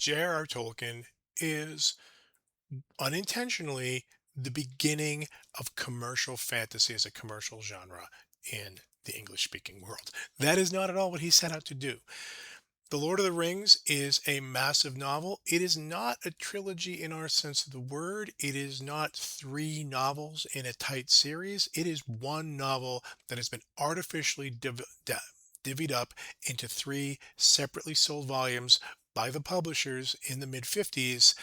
J.R.R. Tolkien is unintentionally the beginning of commercial fantasy as a commercial genre in the English speaking world. That is not at all what he set out to do. The Lord of the Rings is a massive novel. It is not a trilogy in our sense of the word. It is not three novels in a tight series. It is one novel that has been artificially divvied up into three separately sold volumes by the publishers in the mid 50s,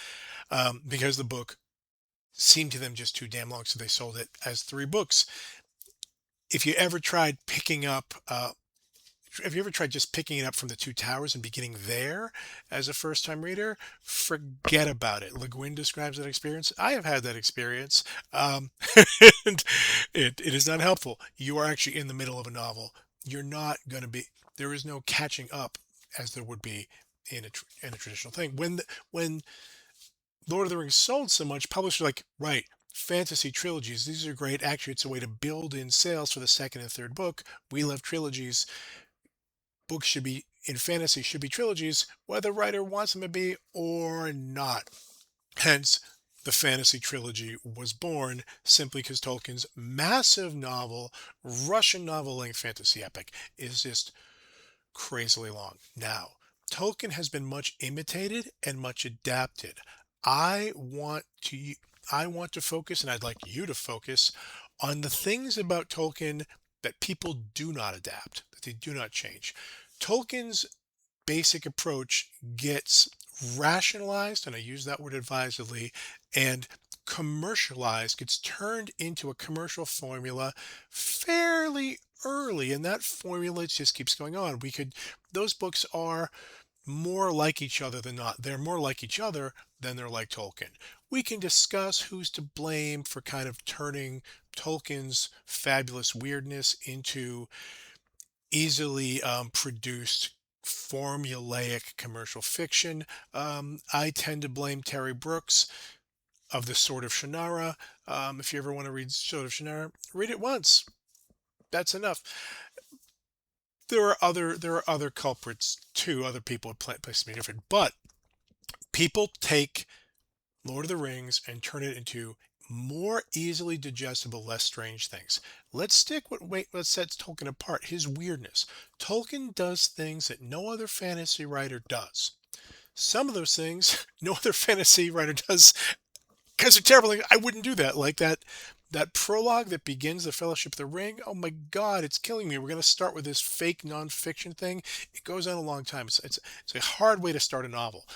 because the book seemed to them just too damn long, so they sold it as three books. If you ever tried picking up have you ever tried just picking it up from the Two Towers and beginning there as a first time reader? Forget about it. Le Guin describes that experience. I have had that experience. Um, and it is not helpful. You are actually in the middle of a novel. You're not going to be, there is no catching up as there would be in in a traditional thing. When Lord of the Rings sold so much, publishers are like, right, fantasy trilogies, these are great. Actually, it's a way to build in sales for the second and third book. We love trilogies. Books should be in fantasy should be trilogies, whether the writer wants them to be or not. Hence, the fantasy trilogy was born simply because Tolkien's massive novel, Russian novel length fantasy epic, is just crazily long. Now, Tolkien has been much imitated and much adapted. I want to I want to focus, and I'd like you to focus on the things about Tolkien that people do not adapt, that they do not change. Tolkien's basic approach gets rationalized, and I use that word advisedly, and commercialized, gets turned into a commercial formula fairly early, and that formula just keeps going on. Those books are more like each other than not. They're more like each other than they're like Tolkien. We can discuss who's to blame for kind of turning Tolkien's fabulous weirdness into easily produced formulaic commercial fiction. I tend to blame Terry Brooks of The Sword of Shannara. If you ever want to read Sword of Shannara, read it once. That's enough. There are other culprits too. Other people play something different, but people take Lord of the Rings and turn it into more easily digestible, less strange things. What sets Tolkien apart, his weirdness. Tolkien does things that no other fantasy writer does. Some of those things no other fantasy writer does because they're terrible. Like, I wouldn't do that. Like that prologue that begins the Fellowship of the Ring. Oh my God, it's killing me. We're going to start with this fake nonfiction thing. It goes on a long time. It's a hard way to start a novel.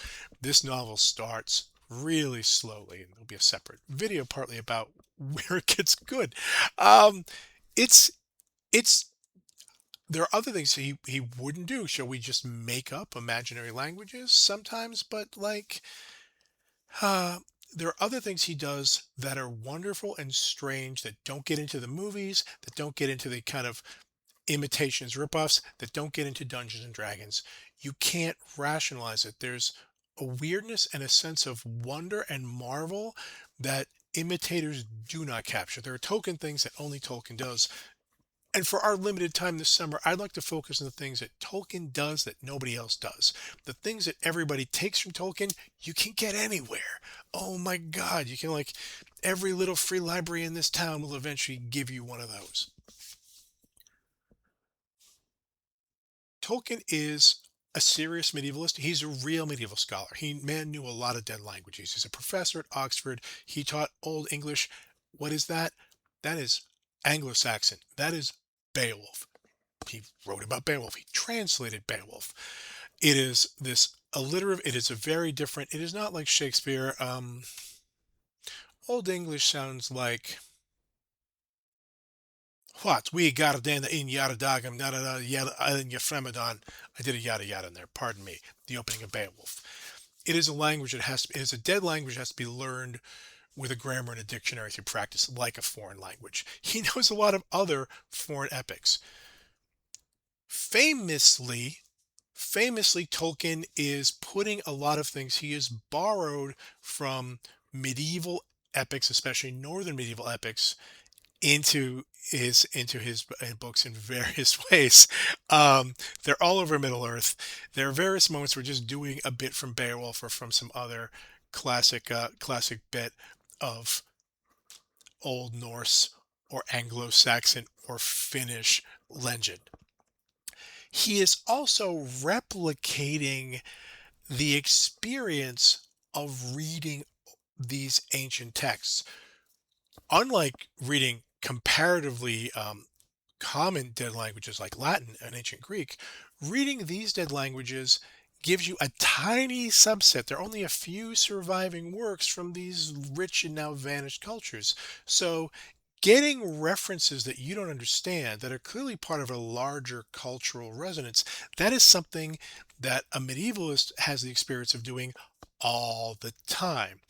This novel starts really slowly, and there'll be a separate video partly about where it gets good. Um, it's it's there are other things he wouldn't do. Shall we just make up imaginary languages sometimes? But like, uh, there are other things he does that are wonderful and strange that don't get into the movies, that don't get into the kind of imitations, ripoffs, that don't get into Dungeons and Dragons. You can't rationalize it. There's a weirdness and a sense of wonder and marvel that imitators do not capture. There are Tolkien things that only Tolkien does. And for our limited time this summer, I'd like to focus on the things that Tolkien does that nobody else does. The things that everybody takes from Tolkien, you can get anywhere. Oh my God, you can like every little free library in this town will eventually give you one of those. Tolkien is a serious medievalist. He's a real medieval scholar. Man knew a lot of dead languages. He's a professor at Oxford. He taught Old English. What is that? That is Anglo-Saxon. That is Beowulf. He wrote about Beowulf. He translated Beowulf. It is this alliterative. It is a very different. It is not like Shakespeare. Old English sounds like what we got then in yada dagam yada yada in Yefremedon. I did a yada yada in there. Pardon me. The opening of Beowulf. It is a language that has to. It is a dead language that has to be learned with a grammar and a dictionary through practice, like a foreign language. He knows a lot of other foreign epics. Famously, famously, Tolkien is putting a lot of things he has borrowed from medieval epics, especially northern medieval epics, into his books in various ways. Um, they're all over Middle Earth. There are various moments where just doing a bit from Beowulf or from some other classic bit of Old Norse or Anglo-Saxon or Finnish legend. He is also replicating the experience of reading these ancient texts. Unlike reading comparatively common dead languages like Latin and ancient Greek, reading these dead languages gives you a tiny subset. There are only a few surviving works from these rich and now vanished cultures. So, getting references that you don't understand that are clearly part of a larger cultural resonance, that is something that a medievalist has the experience of doing all the time.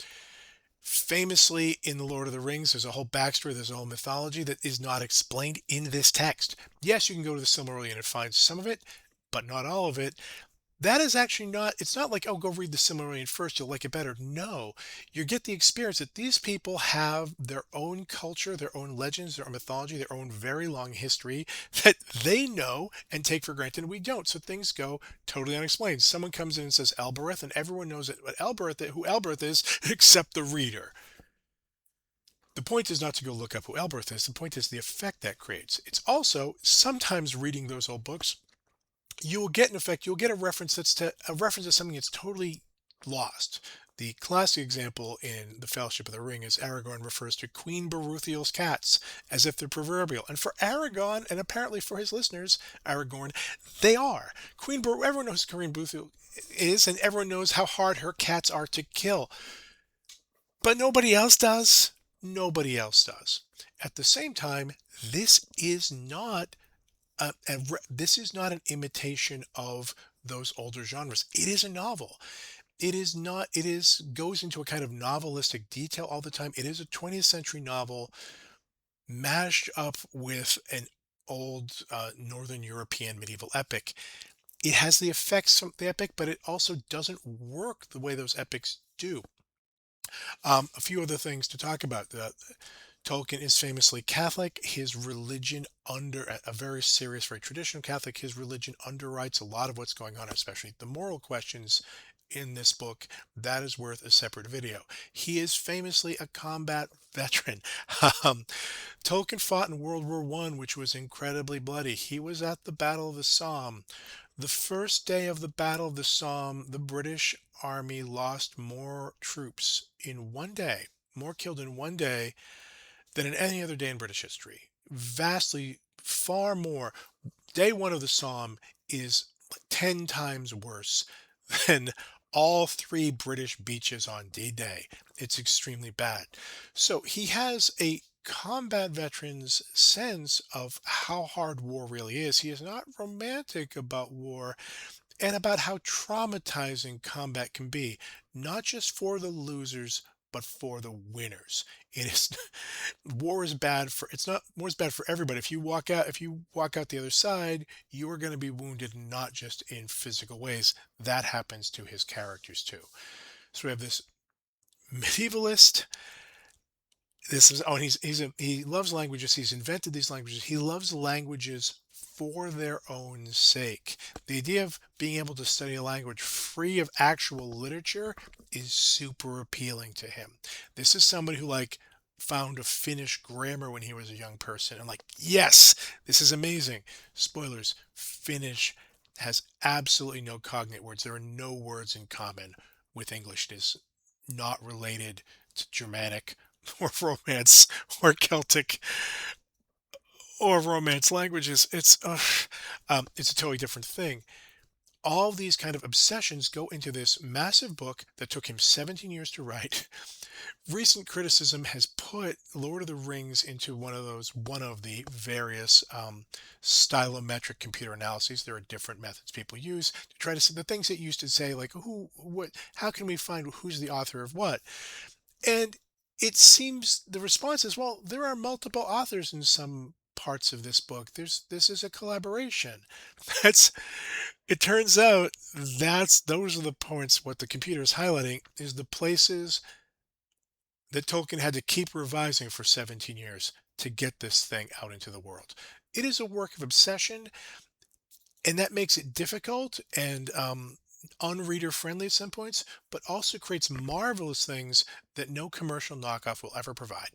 Famously, in The Lord of the Rings, there's a whole backstory, there's a whole mythology that is not explained in this text. Yes, you can go to the Silmarillion and find some of it, but not all of it. That is actually not, it's not like, oh, go read the Silmarillion first, you'll like it better. No, you get the experience that these people have their own culture, their own legends, their own mythology, their own very long history that they know and take for granted, and we don't. So things go totally unexplained. Someone comes in and says Elbereth, and everyone knows it, who Elbereth is, except the reader. The point is not to go look up who Elbereth is. The point is the effect that creates. It's also sometimes reading those old books you will get an effect. You'll get a reference to something that's totally lost. The classic example in The Fellowship of the Ring is Aragorn refers to Queen Beruthiel's cats as if they're proverbial. And for Aragorn, and apparently for his listeners, Aragorn, they are. Everyone knows who Queen Beruthiel is, and everyone knows how hard her cats are to kill. But nobody else does. Nobody else does. At the same time, this is not this is not an imitation of those older genres. It is a novel. It is not. It is goes into a kind of novelistic detail all the time. It is a 20th century novel mashed up with an old Northern European medieval epic. It has the effects of the epic, but it also doesn't work the way those epics do. A few other things to talk about. Tolkien is famously Catholic. His religion a very serious, very traditional Catholic, his religion underwrites a lot of what's going on, especially the moral questions in this book. That is worth a separate video. He is famously a combat veteran. Um, Tolkien fought in World War One, which was incredibly bloody. He was at the Battle of the Somme. The first day of the Battle of the Somme, the British Army lost more troops in one day, more killed in one day than in any other day in British history. Vastly, far more. Day one of the Somme is like 10 times worse than all three British beaches on D Day. It's extremely bad. So he has a combat veteran's sense of how hard war really is. He is not romantic about war and about how traumatizing combat can be, not just for the losers, but for the winners. It is war is bad for it's not war is bad for everybody. If you walk out the other side, you are going to be wounded not just in physical ways. That happens to his characters too. So we have this medievalist. This is oh, and he loves languages. He's invented these languages. He loves languages for their own sake. The idea of being able to study a language free of actual literature is super appealing to him. This is somebody who found a Finnish grammar when he was a young person and yes, this is amazing. Spoilers, Finnish has absolutely no cognate words. There are no words in common with English. It is not related to Germanic or Romance or Celtic or Romance languages. It's a totally different thing. All these kind of obsessions go into this massive book that took him 17 years to write. Recent criticism has put Lord of the Rings into one of the various stylometric computer analyses. There are different methods people use to try to see the things that used to say how can we find who's the author of what? And it seems the response is, well, there are multiple authors in some parts of this book. This is a collaboration. That's it turns out those are the points. What the computer is highlighting is the places that Tolkien had to keep revising for 17 years. to get this thing out into the world. It is a work of obsession, and that makes it difficult and unreader friendly at some points, but also creates marvelous things that no commercial knockoff will ever provide.